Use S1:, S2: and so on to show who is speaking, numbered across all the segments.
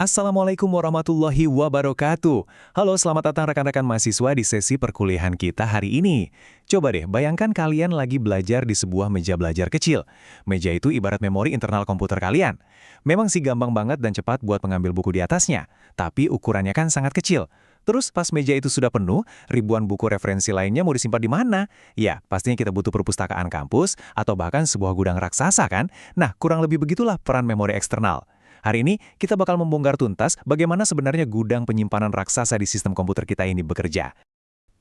S1: Assalamualaikum warahmatullahi wabarakatuh. Halo, selamat datang rekan-rekan mahasiswa di sesi perkuliahan kita hari ini. Coba deh, bayangkan kalian lagi belajar di sebuah meja belajar kecil. Meja itu ibarat memori internal komputer kalian. Memang sih gampang banget dan cepat buat mengambil buku di atasnya, tapi ukurannya kan sangat kecil. Terus pas meja itu sudah penuh, ribuan buku referensi lainnya mau disimpan di mana? Ya, pastinya kita butuh perpustakaan kampus atau bahkan sebuah gudang raksasa kan? Nah, kurang lebih begitulah peran memori eksternal. Hari ini, kita bakal membongkar tuntas bagaimana sebenarnya gudang penyimpanan raksasa di sistem komputer kita ini bekerja.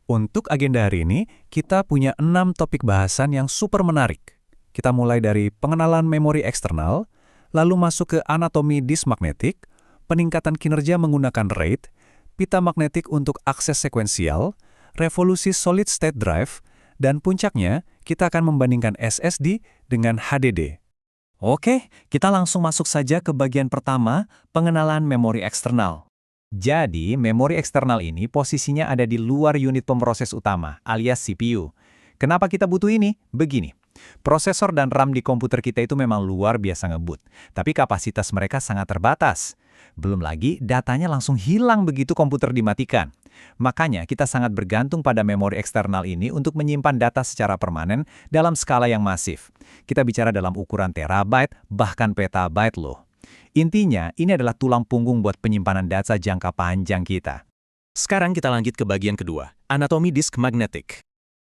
S1: Untuk agenda hari ini, kita punya 6 topik bahasan yang super menarik. Kita mulai dari pengenalan memori eksternal, lalu masuk ke anatomi disk magnetik, peningkatan kinerja menggunakan RAID, pita magnetik untuk akses sekuensial, revolusi solid state drive, dan puncaknya, kita akan membandingkan SSD dengan HDD. Oke, kita langsung masuk saja ke bagian pertama, pengenalan memori eksternal. Jadi, memori eksternal ini posisinya ada di luar unit pemroses utama, alias CPU. Kenapa kita butuh ini? Begini, prosesor dan RAM di komputer kita itu memang luar biasa ngebut, tapi kapasitas mereka sangat terbatas. Belum lagi, datanya langsung hilang begitu komputer dimatikan. Makanya, kita sangat bergantung pada memori eksternal ini untuk menyimpan data secara permanen dalam skala yang masif. Kita bicara dalam ukuran terabyte, bahkan petabyte loh. Intinya, ini adalah tulang punggung buat penyimpanan data jangka panjang kita. Sekarang kita lanjut ke bagian kedua, anatomi disk magnetik.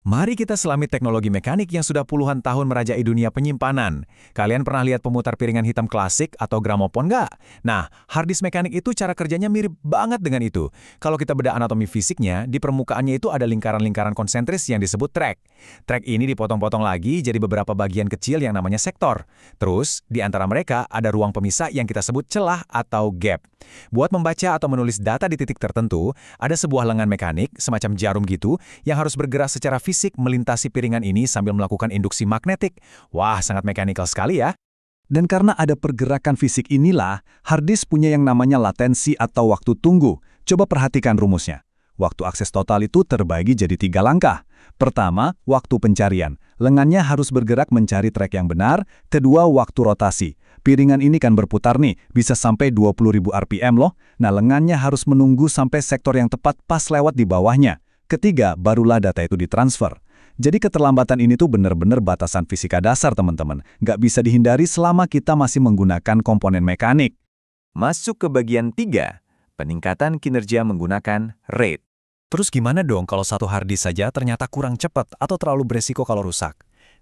S1: Mari kita selami teknologi mekanik yang sudah puluhan tahun merajai dunia penyimpanan. Kalian pernah lihat pemutar piringan hitam klasik atau gramofon nggak? Nah, hard disk mekanik itu cara kerjanya mirip banget dengan itu. Kalau kita bedah anatomi fisiknya, di permukaannya itu ada lingkaran-lingkaran konsentris yang disebut track. Track ini dipotong-potong lagi jadi beberapa bagian kecil yang namanya sektor. Terus, di antara mereka ada ruang pemisah yang kita sebut celah atau gap. Buat membaca atau menulis data di titik tertentu, ada sebuah lengan mekanik, semacam jarum gitu, yang harus bergerak secara fisik melintasi piringan ini sambil melakukan induksi magnetik. Wah, sangat mekanikal sekali ya.
S2: Dan karena ada pergerakan fisik inilah, hard disk punya yang namanya latensi atau waktu tunggu. Coba perhatikan rumusnya. Waktu akses total itu terbagi jadi 3 langkah. Pertama, waktu pencarian. Lengannya harus bergerak mencari track yang benar. Kedua, waktu rotasi. Piringan ini kan berputar nih, bisa sampai 20.000 RPM loh. Nah, lengannya harus menunggu sampai sektor yang tepat pas lewat di bawahnya. Ketiga, barulah data itu ditransfer. Jadi keterlambatan ini tuh benar-benar batasan fisika dasar, teman-teman. Nggak bisa dihindari selama kita masih menggunakan komponen mekanik.
S1: Masuk ke bagian 3, peningkatan kinerja menggunakan RAID. Terus gimana dong kalau satu hard disk saja ternyata kurang cepat atau terlalu beresiko kalau rusak?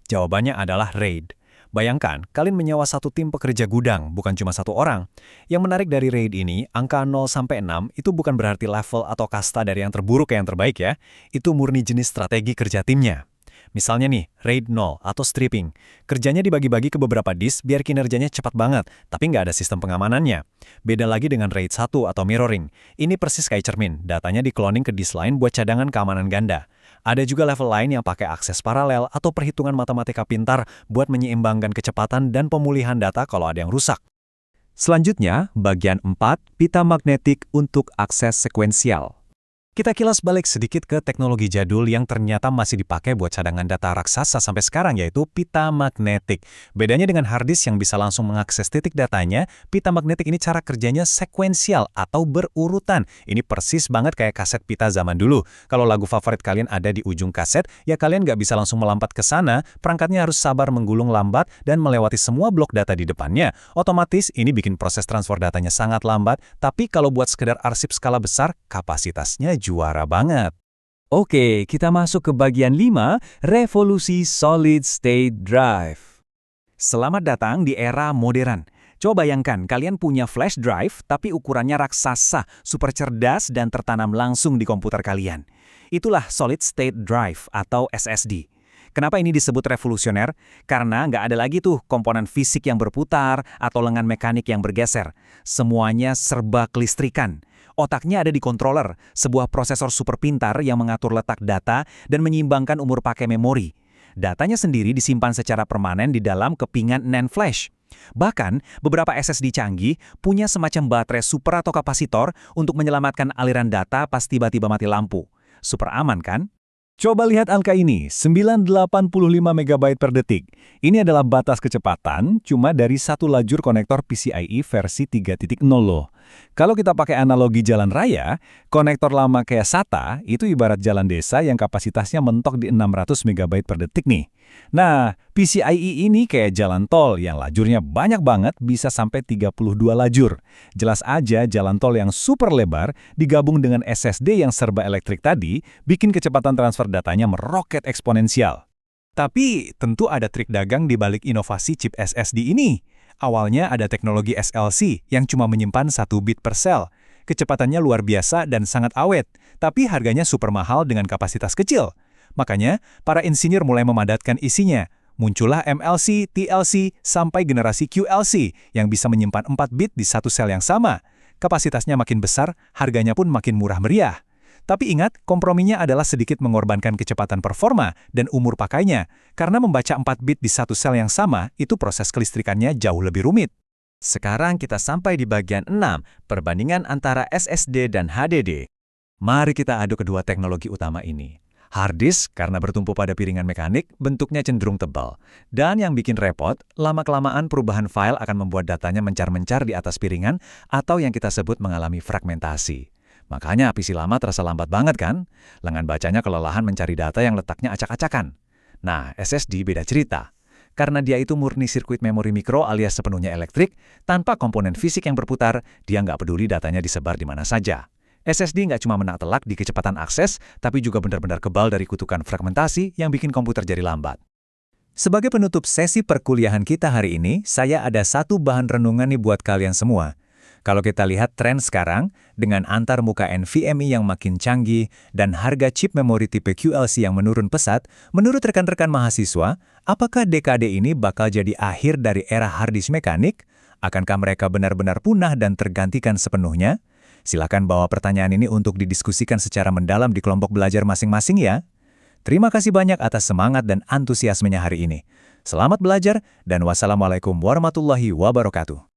S1: Jawabannya adalah RAID. Bayangkan, kalian menyewa satu tim pekerja gudang, bukan cuma satu orang. Yang menarik dari RAID ini, angka 0-6 itu bukan berarti level atau kasta dari yang terburuk ke yang terbaik ya. Itu murni jenis strategi kerja timnya. Misalnya nih, RAID 0 atau stripping. Kerjanya dibagi-bagi ke beberapa disk biar kinerjanya cepat banget, tapi nggak ada sistem pengamanannya. Beda lagi dengan RAID 1 atau mirroring. Ini persis kayak cermin, datanya di-cloning ke disk lain buat cadangan keamanan ganda. Ada juga level lain yang pakai akses paralel atau perhitungan matematika pintar buat menyeimbangkan kecepatan dan pemulihan data kalau ada yang rusak. Selanjutnya, bagian 4, pita magnetik untuk akses sekuensial. Kita kilas balik sedikit ke teknologi jadul yang ternyata masih dipakai buat cadangan data raksasa sampai sekarang, yaitu pita magnetik. Bedanya dengan hard disk yang bisa langsung mengakses titik datanya, pita magnetik ini cara kerjanya sekuensial atau berurutan. Ini persis banget kayak kaset pita zaman dulu. Kalau lagu favorit kalian ada di ujung kaset, ya kalian nggak bisa langsung melompat ke sana, perangkatnya harus sabar menggulung lambat dan melewati semua blok data di depannya. Otomatis ini bikin proses transfer datanya sangat lambat, tapi kalau buat sekedar arsip skala besar, kapasitasnya juara banget. Oke, kita masuk ke bagian 5, revolusi solid state drive. Selamat datang di era modern. Coba bayangkan, kalian punya flash drive tapi ukurannya raksasa, super cerdas dan tertanam langsung di komputer kalian. Itulah solid state drive atau SSD. Kenapa ini disebut revolusioner? Karena nggak ada lagi tuh komponen fisik yang berputar atau lengan mekanik yang bergeser. Semuanya serba kelistrikan. Otaknya ada di controller, sebuah prosesor super pintar yang mengatur letak data dan menyeimbangkan umur pakai memori. Datanya sendiri disimpan secara permanen di dalam kepingan NAND flash. Bahkan, beberapa SSD canggih punya semacam baterai super atau kapasitor untuk menyelamatkan aliran data pas tiba-tiba mati lampu. Super aman kan? Coba lihat angka ini, 985 MB per detik. Ini adalah batas kecepatan cuma dari satu lajur konektor PCIe versi 3.0 loh.
S2: Kalau kita pakai analogi jalan raya, konektor lama kayak SATA itu ibarat jalan desa yang kapasitasnya mentok di 600 MB per detik nih. Nah, PCIe ini kayak jalan tol yang lajurnya banyak banget, bisa sampai 32 lajur. Jelas aja jalan tol yang super lebar digabung dengan SSD yang serba elektrik tadi, bikin kecepatan transfer datanya meroket eksponensial.
S1: Tapi tentu ada trik dagang di balik inovasi chip SSD ini. Awalnya ada teknologi SLC yang cuma menyimpan 1 bit per sel. Kecepatannya luar biasa dan sangat awet, tapi harganya super mahal dengan kapasitas kecil. Makanya, para insinyur mulai memadatkan isinya. Muncullah MLC, TLC, sampai generasi QLC yang bisa menyimpan 4 bit di satu sel yang sama. Kapasitasnya makin besar, harganya pun makin murah meriah. Tapi ingat, komprominya adalah sedikit mengorbankan kecepatan performa dan umur pakainya, karena membaca 4 bit di satu sel yang sama, itu proses kelistrikannya jauh lebih rumit.
S3: Sekarang kita sampai di bagian 6, perbandingan antara SSD dan HDD.
S1: Mari kita adu kedua teknologi utama ini. Hard disk, karena bertumpu pada piringan mekanik, bentuknya cenderung tebal. Dan yang bikin repot, lama-kelamaan perubahan file akan membuat datanya mencar-mencar di atas piringan atau yang kita sebut mengalami fragmentasi. Makanya PC lama terasa lambat banget kan? Lengan bacanya kelelahan mencari data yang letaknya acak-acakan. Nah, SSD beda cerita. Karena dia itu murni sirkuit memori mikro alias sepenuhnya elektrik, tanpa komponen fisik yang berputar, dia nggak peduli datanya disebar di mana saja. SSD nggak cuma menak telak di kecepatan akses, tapi juga benar-benar kebal dari kutukan fragmentasi yang bikin komputer jadi lambat. Sebagai penutup sesi perkuliahan kita hari ini, saya ada satu bahan renungan nih buat kalian semua. Kalau kita lihat tren sekarang, dengan antar muka NVMe yang makin canggih dan harga chip memori tipe QLC yang menurun pesat, menurut rekan-rekan mahasiswa, apakah dekade ini bakal jadi akhir dari era hard disk mekanik? Akankah mereka benar-benar punah dan tergantikan sepenuhnya? Silakan bawa pertanyaan ini untuk didiskusikan secara mendalam di kelompok belajar masing-masing ya. Terima kasih banyak atas semangat dan antusiasmenya hari ini. Selamat belajar dan wassalamualaikum warahmatullahi wabarakatuh.